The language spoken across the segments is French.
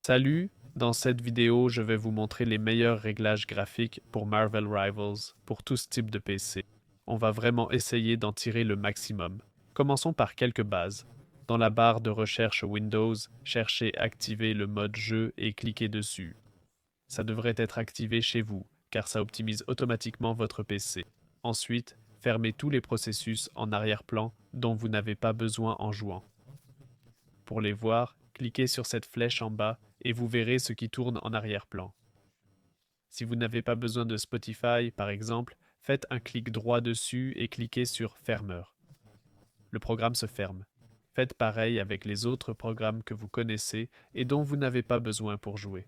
Salut! Dans cette vidéo, je vais vous montrer les meilleurs réglages graphiques pour Marvel Rivals pour tout ce type de PC. On va vraiment essayer d'en tirer le maximum. Commençons par quelques bases. Dans la barre de recherche Windows, cherchez Activer le mode jeu et cliquez dessus. Ça devrait être activé chez vous, car ça optimise automatiquement votre PC. Ensuite, fermez tous les processus en arrière-plan dont vous n'avez pas besoin en jouant. Pour les voir, cliquez sur cette flèche en bas et vous verrez ce qui tourne en arrière-plan. Si vous n'avez pas besoin de Spotify, par exemple, faites un clic droit dessus et cliquez sur Fermeur. Le programme se ferme. Faites pareil avec les autres programmes que vous connaissez et dont vous n'avez pas besoin pour jouer.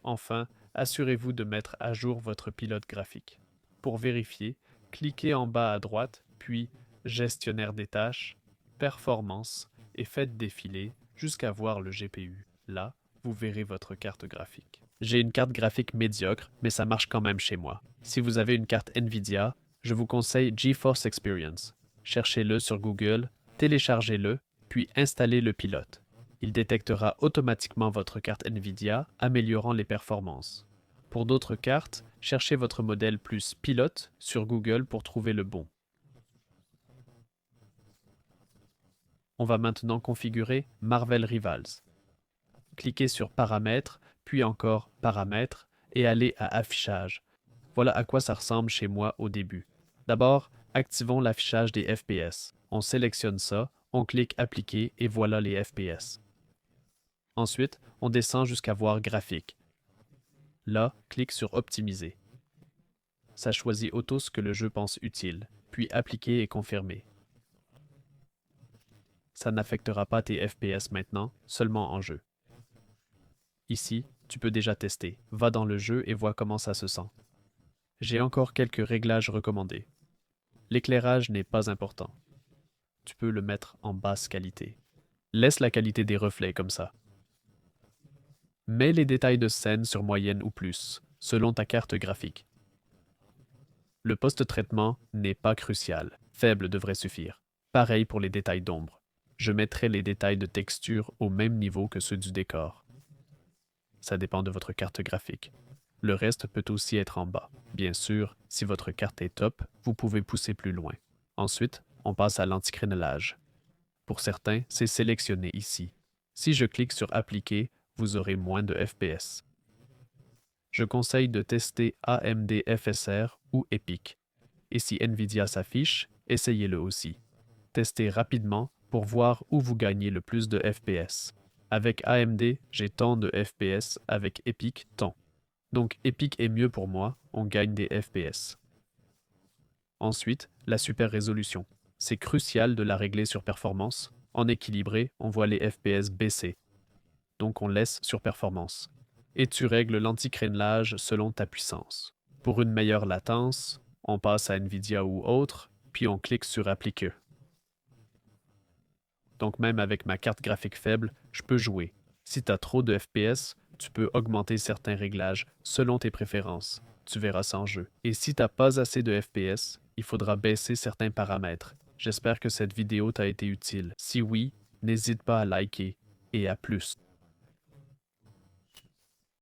Enfin, assurez-vous de mettre à jour votre pilote graphique. Pour vérifier, cliquez en bas à droite, puis Gestionnaire des tâches, Performance et faites défiler jusqu'à voir le GPU. Là, vous verrez votre carte graphique. J'ai une carte graphique médiocre, mais ça marche quand même chez moi. Si vous avez une carte Nvidia, je vous conseille GeForce Experience. Cherchez-le sur Google, téléchargez-le, puis installez le pilote. Il détectera automatiquement votre carte Nvidia, améliorant les performances. Pour d'autres cartes, cherchez votre modèle plus pilote sur Google pour trouver le bon. On va maintenant configurer Marvel Rivals. Cliquez sur Paramètres, puis encore Paramètres, et allez à Affichage. Voilà à quoi ça ressemble chez moi au début. D'abord, activons l'affichage des FPS. On sélectionne ça, on clique Appliquer et voilà les FPS. Ensuite, on descend jusqu'à voir Graphique. Là, clique sur Optimiser. Ça choisit auto ce que le jeu pense utile, puis Appliquer et Confirmer. Ça n'affectera pas tes FPS maintenant, seulement en jeu. Ici, tu peux déjà tester. Va dans le jeu et vois comment ça se sent. J'ai encore quelques réglages recommandés. L'éclairage n'est pas important. Tu peux le mettre en basse qualité. Laisse la qualité des reflets comme ça. Mets les détails de scène sur moyenne ou plus, selon ta carte graphique. Le post-traitement n'est pas crucial. Faible devrait suffire. Pareil pour les détails d'ombre. Je mettrai les détails de texture au même niveau que ceux du décor. Ça dépend de votre carte graphique. Le reste peut aussi être en bas. Bien sûr, si votre carte est top, vous pouvez pousser plus loin. Ensuite, on passe à l'anticrénelage. Pour certains, c'est sélectionné ici. Si je clique sur Appliquer, vous aurez moins de FPS. Je conseille de tester AMD FSR ou EPIC. Et si Nvidia s'affiche, essayez-le aussi. Testez rapidement pour voir où vous gagnez le plus de FPS. Avec AMD, j'ai tant de FPS, avec EPIC, tant. Donc EPIC est mieux pour moi, on gagne des FPS. Ensuite, la super résolution. C'est crucial de la régler sur performance. En équilibré, on voit les FPS baisser. Donc on laisse sur performance. Et tu règles l'anticrénelage selon ta puissance. Pour une meilleure latence, on passe à Nvidia ou autre, puis on clique sur Appliquer. Donc même avec ma carte graphique faible, je peux jouer. Si tu as trop de FPS, tu peux augmenter certains réglages selon tes préférences. Tu verras ça en jeu. Et si tu n'as pas assez de FPS, il faudra baisser certains paramètres. J'espère que cette vidéo t'a été utile. Si oui, n'hésite pas à liker et à plus.